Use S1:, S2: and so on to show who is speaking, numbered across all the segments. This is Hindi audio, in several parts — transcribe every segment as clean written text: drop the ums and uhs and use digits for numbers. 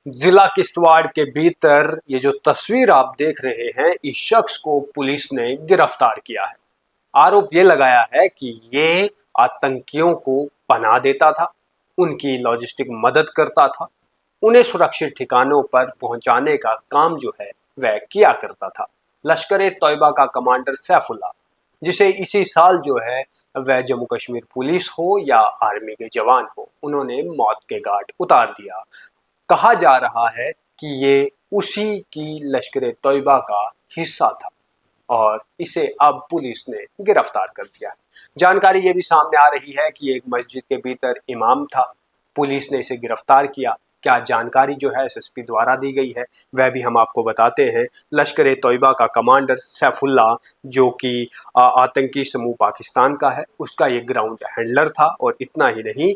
S1: जिला किश्तवाड़ के भीतर ये जो तस्वीर आप देख रहे हैं, इस शख्स को पुलिस ने गिरफ्तार किया है। आरोप ये लगाया है कि ये आतंकियों को पनाह देता था, उनकी लॉजिस्टिक मदद करता था, उन्हें सुरक्षित ठिकानों पर पहुंचाने का काम जो है वह किया करता था। लश्कर-ए-तौयबा का कमांडर सैफुल्लाह, जिसे इसी साल जो है वह जम्मू कश्मीर पुलिस हो या आर्मी के जवान हो, उन्होंने मौत के घाट उतार दिया। कहा जा रहा है कि ये उसी की लश्कर-ए-तौयबा का हिस्सा था और इसे अब पुलिस ने गिरफ्तार कर दिया है। जानकारी ये भी सामने आ रही है कि एक मस्जिद के भीतर इमाम था, पुलिस ने इसे गिरफ्तार किया। क्या जानकारी जो है एसएसपी द्वारा दी गई है वह भी हम आपको बताते हैं। लश्कर-ए-तौयबा का कमांडर सैफुल्लाह, जो कि आतंकी समूह पाकिस्तान का है, उसका ये ग्राउंड हैंडलर था। और इतना ही नहीं,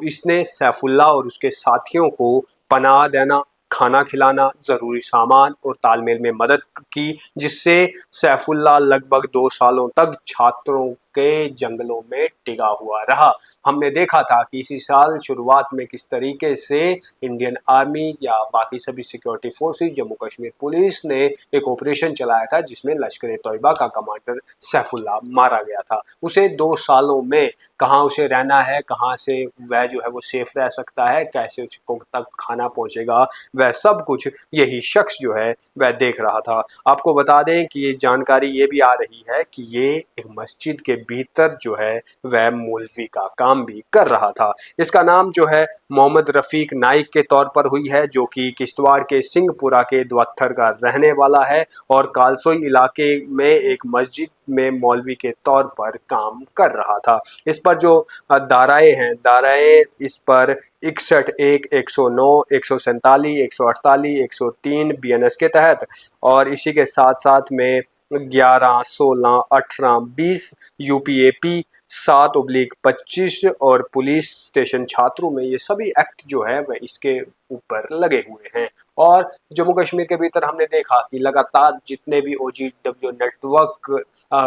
S1: इसने सैफुल्लाह और उसके साथियों को पनाह देना, खाना खिलाना, ज़रूरी सामान और तालमेल में मदद की, जिससे सैफुल्लाह लगभग 2 सालों तक छात्रों के जंगलों में टिका हुआ रहा। हमने देखा था कि इसी साल शुरुआत में किस तरीके से इंडियन आर्मी या बाकी सभी security forces, Jammu Kashmir police ने एक ऑपरेशन चलाया था जिसमें लश्कर-ए-तौयबा का कमांडर सैफुल्लाह मारा गया था। उसे 2 सालों में कहाँ उसे रहना है, कहाँ से वह जो है वो सेफ रह सकता है, कैसे उसको तक खाना पहुंचेगा, वह सब कुछ यही शख्स जो है वह देख रहा था। आपको बता दें कि ये जानकारी ये भी आ रही है कि ये एक मस्जिद के भीतर जो है वह मौलवी का काम भी कर रहा था। इसका नाम जो है मोहम्मद रफीक नाइक के तौर पर हुई है, जो कि किश्तवाड़ के सिंहपुरा के द्वत्थर का रहने वाला है और कालसोई इलाके में एक मस्जिद में मौलवी के तौर पर काम कर रहा था। इस पर जो धाराएं हैं, धाराएं इस पर 61(1), 109, 147, 148, 103 बीएनएस के तहत और इसी के साथ साथ में 11, 16, 18, 20 यूपीएपी 7/25 और पुलिस स्टेशन छात्रों में ये सभी एक्ट जो है वह इसके ऊपर लगे हुए हैं। और जम्मू कश्मीर के भीतर हमने देखा कि लगातार जितने भी OGW नेटवर्क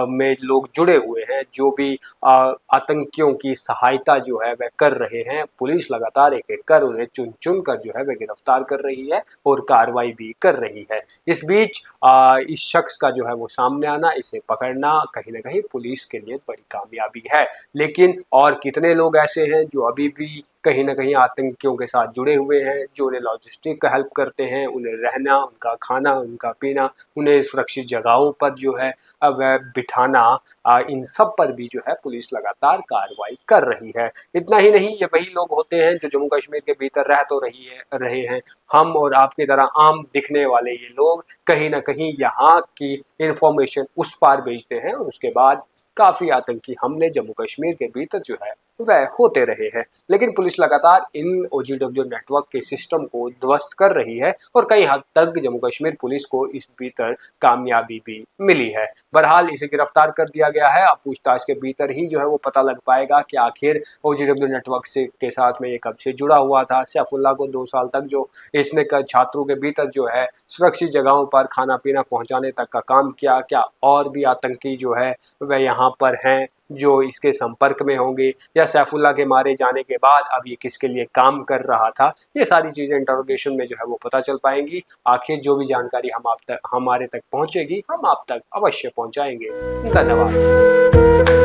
S1: में लोग जुड़े हुए हैं, जो भी आतंकियों की सहायता जो है वह कर रहे हैं, पुलिस लगातार एक एक कर उन्हें चुन चुन कर जो है वह गिरफ्तार कर रही है और कार्रवाई भी कर रही है। इस बीच इस शख्स का जो है वो सामने आना, इसे पकड़ना कहीं ना कहीं पुलिस के लिए बड़ी कामयाबी है। लेकिन और कितने लोग ऐसे हैं जो अभी भी कहीं ना कहीं आतंकियों के साथ जुड़े हुए हैं, जो उन्हें लॉजिस्टिक हेल्प करते हैं, उन्हें रहना, उनका खाना, उनका पीना, उन्हें सुरक्षित जगहों पर जो है वह बिठाना, इन सब पर भी जो है पुलिस लगातार कार्रवाई कर रही है। इतना ही नहीं, ये वही लोग होते हैं जो जम्मू कश्मीर के भीतर रह तो रहे हैं। हम और आपकी तरह आम दिखने वाले ये लोग कहीं ना कहीं यहाँ की इंफॉर्मेशन उस पार भेजते हैं और उसके बाद काफी आतंकी हमले जम्मू कश्मीर के भीतर जो है वह होते रहे हैं। लेकिन पुलिस लगातार इन OGW नेटवर्क के सिस्टम को ध्वस्त कर रही है और कई हद तक जम्मू कश्मीर पुलिस को इस भीतर कामयाबी भी मिली है। बहरहाल इसे गिरफ्तार कर दिया गया है। अब पूछताछ के भीतर ही जो है वो पता लग पाएगा कि आखिर OGW नेटवर्क से के साथ में ये कब से जुड़ा हुआ था। सैफुल्लाह को 2 साल तक जो इसने छात्रों के भीतर जो है सुरक्षित जगहों पर खाना पीना पहुंचाने तक का काम किया, क्या और भी आतंकी जो है वह यहाँ पर हैं जो इसके संपर्क में होंगे, या सैफुल्लाह के मारे जाने के बाद अब ये किसके लिए काम कर रहा था, ये सारी चीजें इंटरोगेशन में जो है वो पता चल पाएंगी। आखिर जो भी जानकारी हमारे तक पहुंचेगी हम आप तक अवश्य पहुंचाएंगे। धन्यवाद।